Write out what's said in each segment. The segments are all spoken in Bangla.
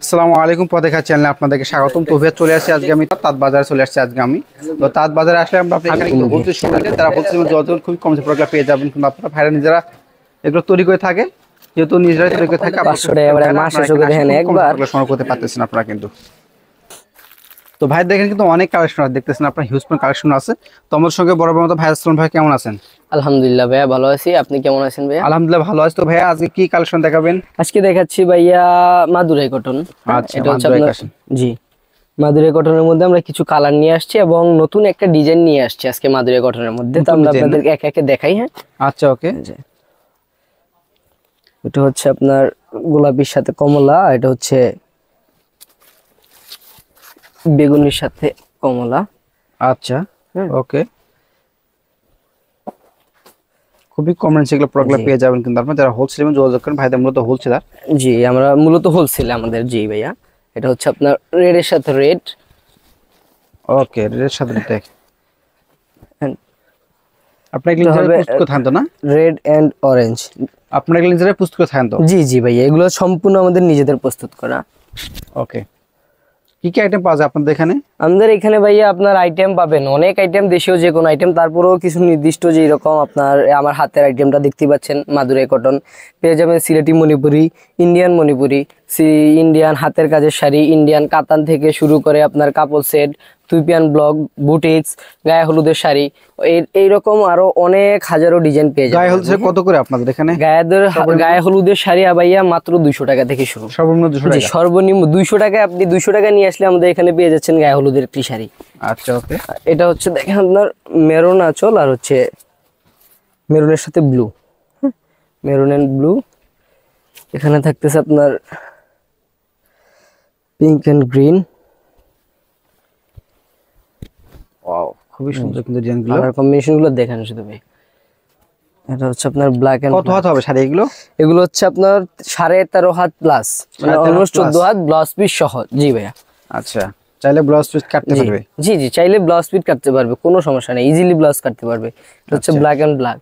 আসসালামু আলাইকুম, পথেখা চ্যানেলে আপনাদেরকে স্বাগতম। তো ভাইয়া চলে আসছি আজকে আমি তাঁত বাজারে চলে আসছি আজকে আমি। তো তাঁত বাজারে আসলে আমরা আপনি এখানে কিন্তু হোলসেল শপ আছে, তারা হোলসেল যত খুবই কম প্রোডাক্ট পেয়ে যাবেন, কিন্তু আপনারা ভাইরা নিজেরা এগুলো তৈরি করে থাকে, যেহেতু নিজেরাই তৈরি করে থাকে সংগ্রহ করতে পারতেছেন আপনারা কিন্তু। তো ভাই দেখেন কিন্তু অনেক কালেকশন দেখতেছেন আপনার, হিউজ কালেকশন আছে। তো আমার সঙ্গে বরাবর মতো ভাই আসসালাম, ভাই কেমন আছেন? আলহামদুলিল্লাহ ভাইয়া ভালো আছি, আপনি কেমন আছেন ভাইয়া? আলহামদুলিল্লাহ ভালো আছি। তো ভাইয়া আজকে কি কালেকশন দেখাবেন? আজকে দেখাচ্ছি ভাইয়া মাদুরাই কটন। আচ্ছা, এটা হচ্ছে মাদুরাই আপনার কটন। জি, মাদুরাই কটনের মধ্যে আমরা কিছু কালার নিয়ে আসছি এবং নতুন একটা ডিজাইন নিয়ে আসছি আজকে মাদুরাই কটনের মধ্যে। তো আমরা আপনাদেরকে একে একে দেখাই। হ্যাঁ আচ্ছা, ওকে। এটা হচ্ছে আপনার গোলাপির সাথে কমলা, এটা হচ্ছে বেগুনির সাথে কমলা। আচ্ছা, ওকে। খুবই কম রেঞ্জে এগুলো প্রোডাক্ট পেয়ে যাবেন কিন্তু আপনারা যারা হোলসেল এবং যোগাযোগ করেন, ভাইদের মূলত হোলসেলার। জি, আমরা মূলত হোলসেল আমাদের। জি ভাইয়া, এটা হচ্ছে আপনার রেডের সাথে রেড। ওকে, রেডের সাথে দেখ আপনারা এগুলো নিজেরা প্রস্তুত করে থাকেন তো না? রেড এন্ড অরেঞ্জ আপনারা এগুলো নিজেরা প্রস্তুত করে থাকেন তো? জি জি ভাইয়া, এগুলো সম্পূর্ণ আমাদের নিজেদের প্রস্তুত করা। ওকে, কি কি আইটেম পাওয়া যায় আপনাদের এখানে? আমাদের এখানে ভাইয়া আপনার আইটেম পাবেন অনেক আইটেম, দেশীয় যে কোনো আইটেম, তারপরেও কিছু নির্দিষ্ট যে এরকম আপনার আমার হাতের আইটেমটা দেখতে পাচ্ছেন মাদুরাই কটন পেয়ে যাবেন, সিলেটি মণিপুরি, ইন্ডিয়ান মণিপুরি, ইন্ডিয়ান হাতের কাজের শাড়ি, ইন্ডিয়ান কাতান থেকে শুরু করে আপনার কাপড় সেট, তুইপিয়ান ব্লক, বুটিক্স, গায়ে হলুদের শাড়ি, এইরকম আরো অনেক হাজারো ডিজাইন পেয়ে যাবেন। গায়ে হলুদের কত করে আপনাদের এখানে? গায়ে হলুদের শাড়ি ভাইয়া মাত্র 200 টাকা থেকে শুরু। সর্বনিম্ন 200 টাকা? সর্বনিম্ন 200 টাকায় আপনি 200 টাকা নিয়ে আসলে আমাদের এখানে পেয়ে যাচ্ছেন গায়ে হলুদের একটি শাড়ি। আচ্ছা, ওকে। এটা হচ্ছে দেখেন আপনার মেরুন আঁচল আর হচ্ছে মেরুনের সাথে ব্লু, মেরুন এন্ড ব্লু। এখানে থাকতেছে আপনার পিঙ্ক এন্ড গ্রিন। ওয়াও, খুবই সুন্দর কিন্তু ডিজাইনগুলো। কালার কম্বিনেশনগুলো দেখেন শুধু ভাই। এটা হচ্ছে আপনার ব্ল্যাক এন্ড কত হাত হবে শাড়ি এগুলো? এগুলো হচ্ছে আপনার 13.5 হাত প্লাস, মানে অলমোস্ট 14 হাত ব্লাউজ পিস সহ। জি ভাইয়া। আচ্ছা, চাইলে ব্লাউজ পিস কাটতে পারবে? জি জি, চাইলে ব্লাউজ পিস কাটতে পারবে, কোনো সমস্যা নেই, ইজিলি ব্লাউজ কাটতে পারবে। এটা হচ্ছে black and black,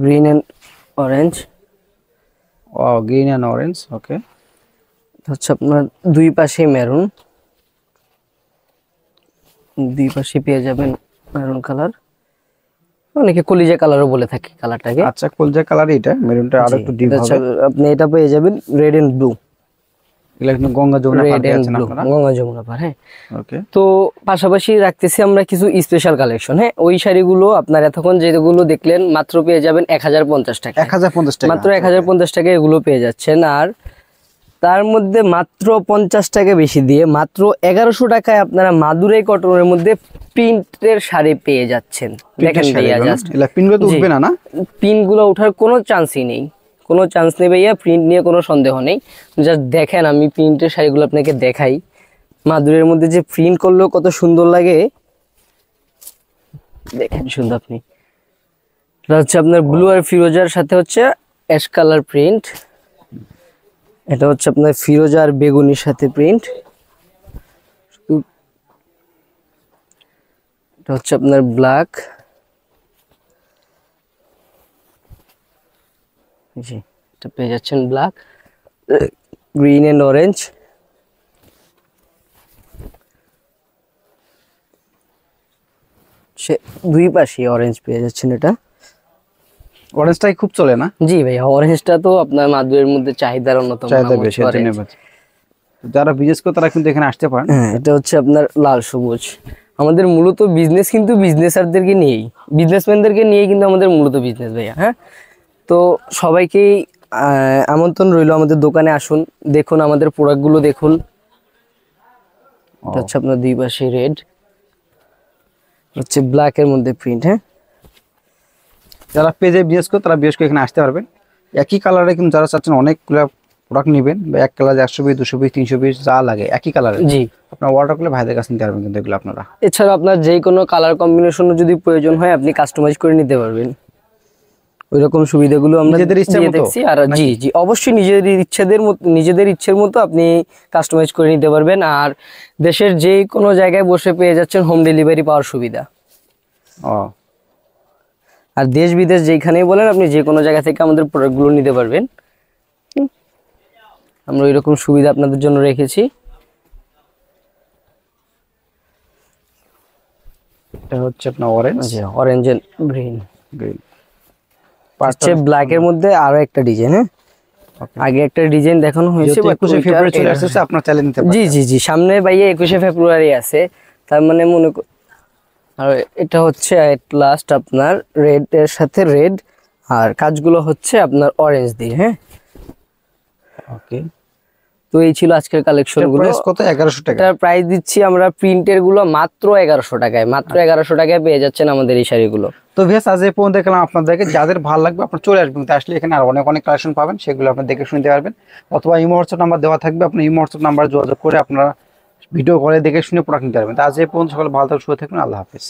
green and orange. Wow, green and orange, okay. হচ্ছে আপনার দুই পাশে মেরুন, দুই পাশে পেয়ে যাবেন মেরুন কালার, অনেকে কলিজা কালারও বলে থাকে কালারটাকে। আচ্ছা, কলিজা কালার, এটা মেরুনটা আরো একটু ডিপ হবে। আপনি এটা পেয়ে যাবেন রেড এন্ড ব্লু। এগুলা কিন্তু গঙ্গা যমুনা পার দিয়ে আছেন আপনারা? গঙ্গা যমুনা পার, হ্যাঁ। ওকে। তো পাশাপাশি রাখতেছি আমরা কিছু স্পেশাল কালেকশন। হ্যাঁ, ওই শাড়িগুলো আপনার এতক্ষণ যেগুলো দেখলেন মাত্র পেয়ে যাবেন 1050 টাকা। 1050 টাকা? মাত্র 1050 টাকা এগুলো পেয়ে যাচ্ছেন। আর তার মধ্যে মাত্র 50 টাকা বেশি দিয়ে মাত্র 1100 টাকায় আপনারা মাদুরাই কটনের মধ্যে প্রিন্টের শাড়ি পেয়ে যাচ্ছেন। দেখেন ভাইয়া, জাস্ট এলা পিনগুলো তো উঠবে না? না, পিনগুলো ওঠার কোনো চান্সই নেই, কোনো চান্স নেই ভাইয়া, প্রিন্ট নিয়ে কোনো সন্দেহ নেই। জাস্ট দেখেন, আমি প্রিন্টের শাড়িগুলো আপনাকে দেখাই। মাদুরের মধ্যে যে প্রিন্ট করলেও কত সুন্দর লাগে, দেখেন শুধু আপনি। এটা হচ্ছে আপনার ব্লু আর ফিরোজার সাথে হচ্ছে অ্যাশ কালার প্রিন্ট। এটা হচ্ছে আপনার ফিরোজা আর বেগুনির সাথে প্রিন্ট। এটা হচ্ছে আপনার ব্ল্যাক। জি, এটা পেয়ে যাচ্ছেন ব্ল্যাক, গ্রিন এন্ড অরেঞ্জ। দুই পাশে অরেঞ্জ পেয়ে যাচ্ছেন। এটা অরেঞ্জটাই খুব চলে না? জি ভাইয়া, অরেঞ্জটা তো আপনার মাদুরের মধ্যে চাহিদার অন্যতম, চাহিদা বেশি। যারা বিজনেস করে তারা কিন্তু এখানে আসতে পারেন। হ্যাঁ, এটা হচ্ছে আপনার লাল সবুজ। আমাদের মূলত বিজনেস কিন্তু বিজনেসারদেরকে নিয়েই, বিজনেসম্যানদেরকে নিয়েই কিন্তু আমাদের মূলত বিজনেস ভাইয়া। হ্যাঁ, তো সবাইকেই আমন্ত্রণ রইল, আমাদের দোকানে আসুন, দেখুন আমাদের প্রোডাক্টগুলো দেখুন। এটা হচ্ছে আপনার দুই পাশে রেড, হচ্ছে ব্ল্যাক এর মধ্যে প্রিন্ট। হ্যাঁ, যারা পেজে বিজনেস করে তারা বিশেষ করে এখানে আসতে পারবেন। একই কালারে কিন্তু যারা চাচ্ছেন অনেকগুলো প্রোডাক্ট নেবেন, বা এক কালার 100 পিস 200 পিস 300 পিস যা লাগে একই কালারে, জি, আপনার অর্ডার করলে ভাইদের কাছে নিতে পারবেন কিন্তু এগুলো আপনারা। এছাড়া আপনার যে কোনো কালার কম্বিনেশনও যদি প্রয়োজন হয় আপনি কাস্টমাইজ করে নিতে পারবেন। ওইরকম সুবিধাগুলো আমরা দিয়ে দেখছি। আর জি জি, অবশ্যই নিজেদের ইচ্ছের মতো আপনি কাস্টমাইজ করে নিতে পারবেন। আর দেশের যে কোনো জায়গায় বসে পেয়ে যাচ্ছেন হোম ডেলিভারি পাওয়ার সুবিধা। আর দেশ বিদেশ যেখানেই বলেন আপনি যে কোনো জায়গা থেকে আমাদের প্রোডাক্টগুলো নিতে পারবেন। আমরা ওইরকম সুবিধা আপনাদের জন্য রেখেছি। এটা হচ্ছে আপনার অরেঞ্জ, আচ্ছা, অরেঞ্জ এন্ড গ্রিন। গ্রিন। হচ্ছে ব্ল্যাক এর মধ্যে আরো একটা ডিজাইন। হ্যাঁ, আগে একটা ডিজাইন দেখানো হয়েছে, যেহেতু 21 ফেব্রুয়ারি চলে আসছে, আপনার চাইলে নিতে পারেন। জি জি জি, সামনে ভাইয়া 21 ফেব্রুয়ারি আছে, তার মানে মনে আর এটা হচ্ছে এট লাস্ট আপনার রেড এর সাথে রেড, আর কাজগুলো হচ্ছে আপনার অরেঞ্জ দিয়ে। হ্যাঁ, ওকে। তো এই ছিল আজকের কালেকশন গুলো। প্রাইস কত? 1100 টাকা। এটার প্রাইস দিচ্ছি আমরা প্রিন্টের গুলো মাত্র 1100 টাকায়, মাত্র 1100 টাকায় পেয়ে যাচ্ছেন আমাদের এই শাড়িগুলো। তো ভিউয়ার্স, আজ এই পর্যন্ত দেখলাম আপনাদেরকে, যাদের ভালো লাগবে আপনারা চলে আসবেন, তো আসলে এখানে আর অনেক অনেক কালেকশন পাবেন, সেগুলো আপনি দেখে শুনতে পারবেন, অথবা ইমো হোয়াটসঅ্যাপ নাম্বার দেওয়া থাকবে, আপনি ইমো হোয়াটসঅ্যাপ নাম্বার যোগাযোগ করে আপনারা ভিডিও কলে দেখে শুনে প্রোডাক্ট নিতে পারবেন। তো আজ এই পর্যন্ত, সকলে ভালো থাকুন, সুস্থ থাকুন, আল্লাহ হাফেজ।